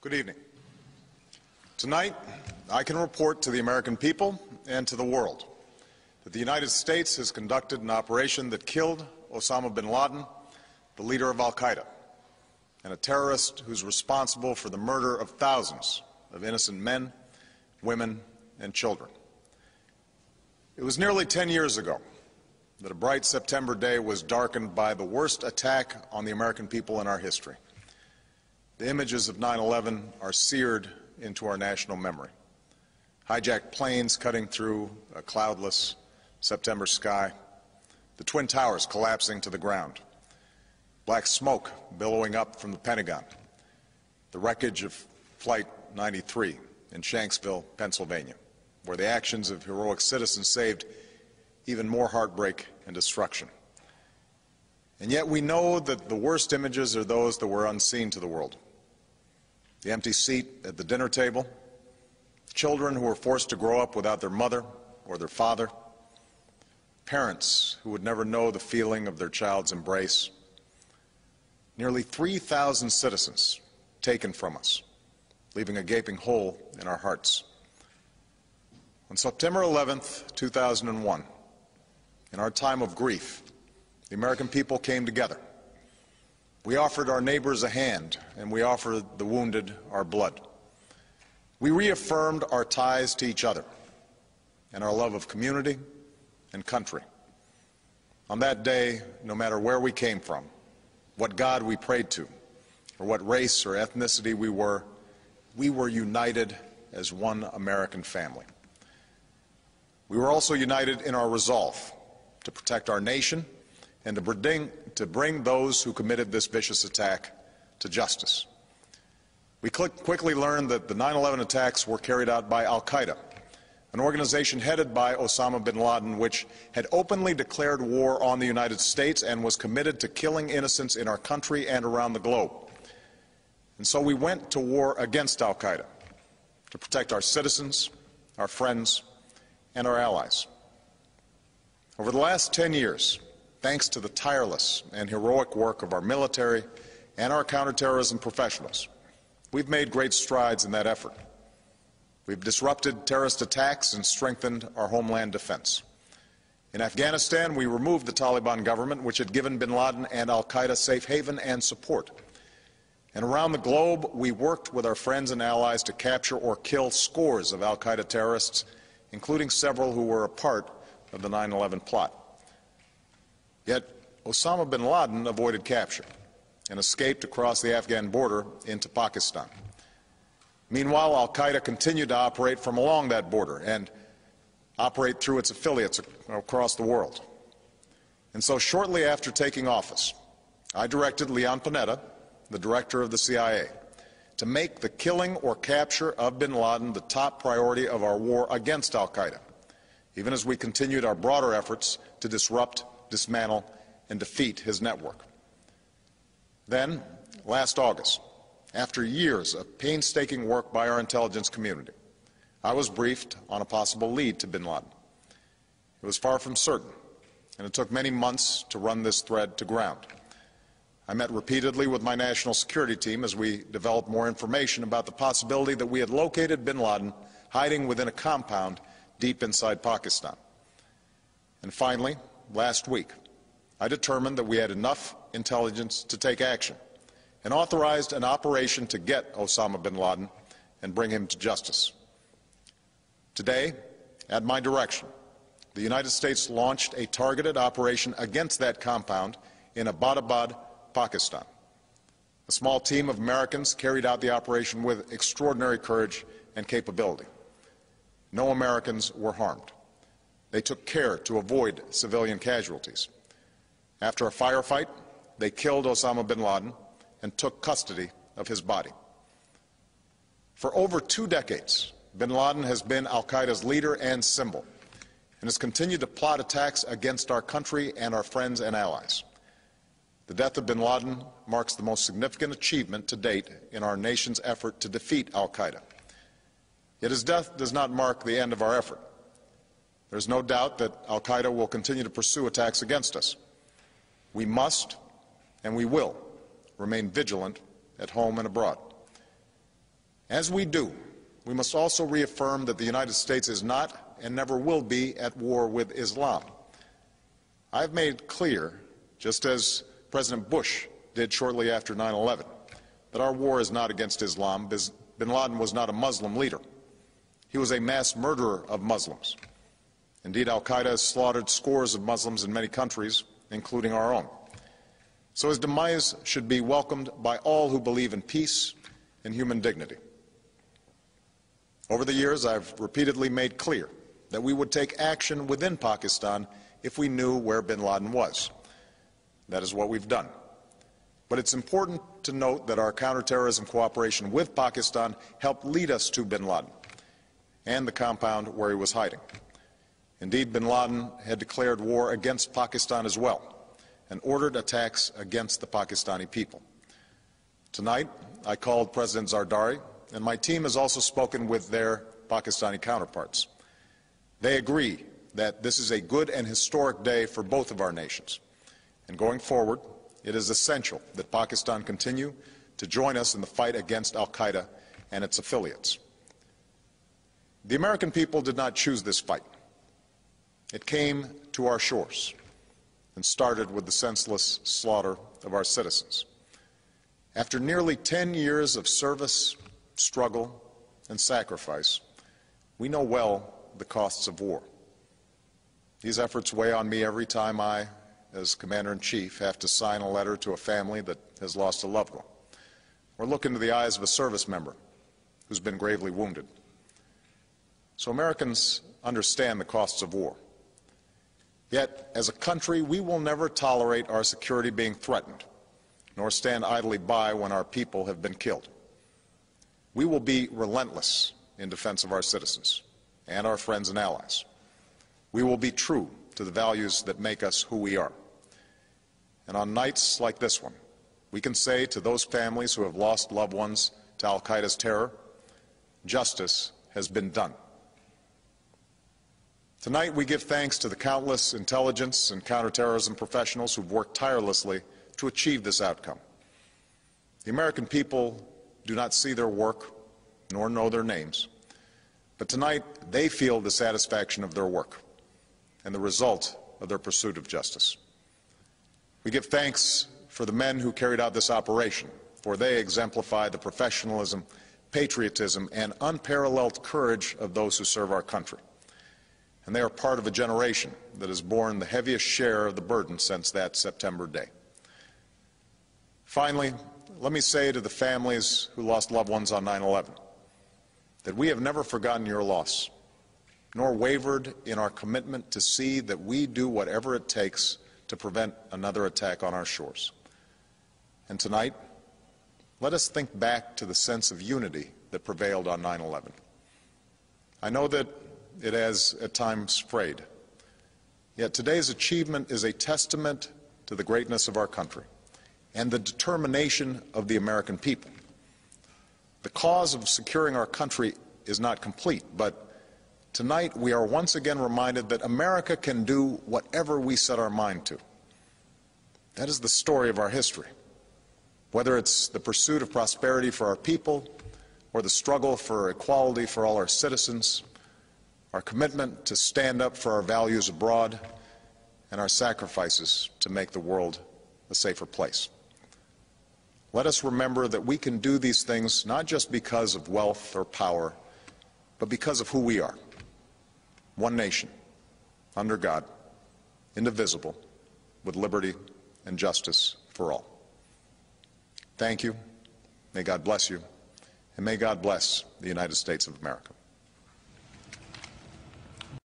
Good evening. Tonight, I can report to the American people and to the world that the United States has conducted an operation that killed Osama bin Laden, the leader of al-Qaeda, and a terrorist who's responsible for the murder of thousands of innocent men, women, and children. It was nearly 10 years ago that a bright September day was darkened by the worst attack on the American people in our history. The images of 9/11 are seared into our national memory. Hijacked planes cutting through a cloudless September sky, the Twin Towers collapsing to the ground, black smoke billowing up from the Pentagon, the wreckage of Flight 93 in Shanksville, Pennsylvania, where the actions of heroic citizens saved even more heartbreak and destruction. And yet we know that the worst images are those that were unseen to the world. The empty seat at the dinner table, children who were forced to grow up without their mother or their father, parents who would never know the feeling of their child's embrace, nearly 3,000 citizens taken from us, leaving a gaping hole in our hearts. On September 11th, 2001, in our time of grief, the American people came together. We offered our neighbors a hand, and we offered the wounded our blood. We reaffirmed our ties to each other and our love of community and country. On that day, no matter where we came from, what God we prayed to, or what race or ethnicity we were united as one American family. We were also united in our resolve to protect our nation and to bring those who committed this vicious attack to justice. We quickly learned that the 9/11 attacks were carried out by al-Qaeda, an organization headed by Osama bin Laden, which had openly declared war on the United States and was committed to killing innocents in our country and around the globe. And so we went to war against al-Qaeda to protect our citizens, our friends, and our allies. Over the last 10 years, thanks to the tireless and heroic work of our military and our counterterrorism professionals, we've made great strides in that effort. We've disrupted terrorist attacks and strengthened our homeland defense. In Afghanistan, we removed the Taliban government, which had given bin Laden and al-Qaeda safe haven and support. And around the globe, we worked with our friends and allies to capture or kill scores of al-Qaeda terrorists, including several who were a part of the 9/11 plot. Yet Osama bin Laden avoided capture and escaped across the Afghan border into Pakistan. Meanwhile, al-Qaeda continued to operate from along that border and operate through its affiliates across the world. And so shortly after taking office, I directed Leon Panetta, the director of the CIA, to make the killing or capture of bin Laden the top priority of our war against al-Qaeda, even as we continued our broader efforts to disrupt, dismantle, and defeat his network. Then, last August, after years of painstaking work by our intelligence community, I was briefed on a possible lead to bin Laden. It was far from certain, and it took many months to run this thread to ground. I met repeatedly with my national security team as we developed more information about the possibility that we had located bin Laden hiding within a compound deep inside Pakistan. And finally, last week, I determined that we had enough intelligence to take action and authorized an operation to get Osama bin Laden and bring him to justice. Today, at my direction, the United States launched a targeted operation against that compound in Abbottabad, Pakistan. A small team of Americans carried out the operation with extraordinary courage and capability. No Americans were harmed. They took care to avoid civilian casualties. After a firefight, they killed Osama bin Laden and took custody of his body. For over 2 decades, bin Laden has been al-Qaeda's leader and symbol, and has continued to plot attacks against our country and our friends and allies. The death of bin Laden marks the most significant achievement to date in our nation's effort to defeat al-Qaeda. Yet his death does not mark the end of our effort. There's no doubt that al-Qaeda will continue to pursue attacks against us. We must, and we will, remain vigilant at home and abroad. As we do, we must also reaffirm that the United States is not and never will be at war with Islam. I've made clear, just as President Bush did shortly after 9/11, that our war is not against Islam. Bin Laden was not a Muslim leader. He was a mass murderer of Muslims. Indeed, al-Qaeda has slaughtered scores of Muslims in many countries, including our own. So his demise should be welcomed by all who believe in peace and human dignity. Over the years, I've repeatedly made clear that we would take action within Pakistan if we knew where bin Laden was. That is what we've done. But it's important to note that our counterterrorism cooperation with Pakistan helped lead us to bin Laden and the compound where he was hiding. Indeed, bin Laden had declared war against Pakistan as well and ordered attacks against the Pakistani people. Tonight, I called President Zardari, and my team has also spoken with their Pakistani counterparts. They agree that this is a good and historic day for both of our nations. And going forward, it is essential that Pakistan continue to join us in the fight against al-Qaeda and its affiliates. The American people did not choose this fight. It came to our shores and started with the senseless slaughter of our citizens. After nearly 10 years of service, struggle, and sacrifice, we know well the costs of war. These efforts weigh on me every time I, as Commander-in-Chief, have to sign a letter to a family that has lost a loved one, or look into the eyes of a service member who's been gravely wounded. So Americans understand the costs of war. Yet, as a country, we will never tolerate our security being threatened, nor stand idly by when our people have been killed. We will be relentless in defense of our citizens and our friends and allies. We will be true to the values that make us who we are. And on nights like this one, we can say to those families who have lost loved ones to al-Qaeda's terror, justice has been done. Tonight we give thanks to the countless intelligence and counterterrorism professionals who've worked tirelessly to achieve this outcome. The American people do not see their work nor know their names, but tonight they feel the satisfaction of their work and the result of their pursuit of justice. We give thanks for the men who carried out this operation, for they exemplify the professionalism, patriotism, and unparalleled courage of those who serve our country. And they are part of a generation that has borne the heaviest share of the burden since that September day. Finally, let me say to the families who lost loved ones on 9/11 that we have never forgotten your loss, nor wavered in our commitment to see that we do whatever it takes to prevent another attack on our shores. And tonight, let us think back to the sense of unity that prevailed on 9/11. I know that it has at times frayed, yet today's achievement is a testament to the greatness of our country and the determination of the American people. The cause of securing our country is not complete, but tonight we are once again reminded that America can do whatever we set our mind to. That is the story of our history. Whether it's the pursuit of prosperity for our people or the struggle for equality for all our citizens, our commitment to stand up for our values abroad, and our sacrifices to make the world a safer place. Let us remember that we can do these things not just because of wealth or power, but because of who we are. One nation, under God, indivisible, with liberty and justice for all. Thank you. May God bless you. And may God bless the United States of America.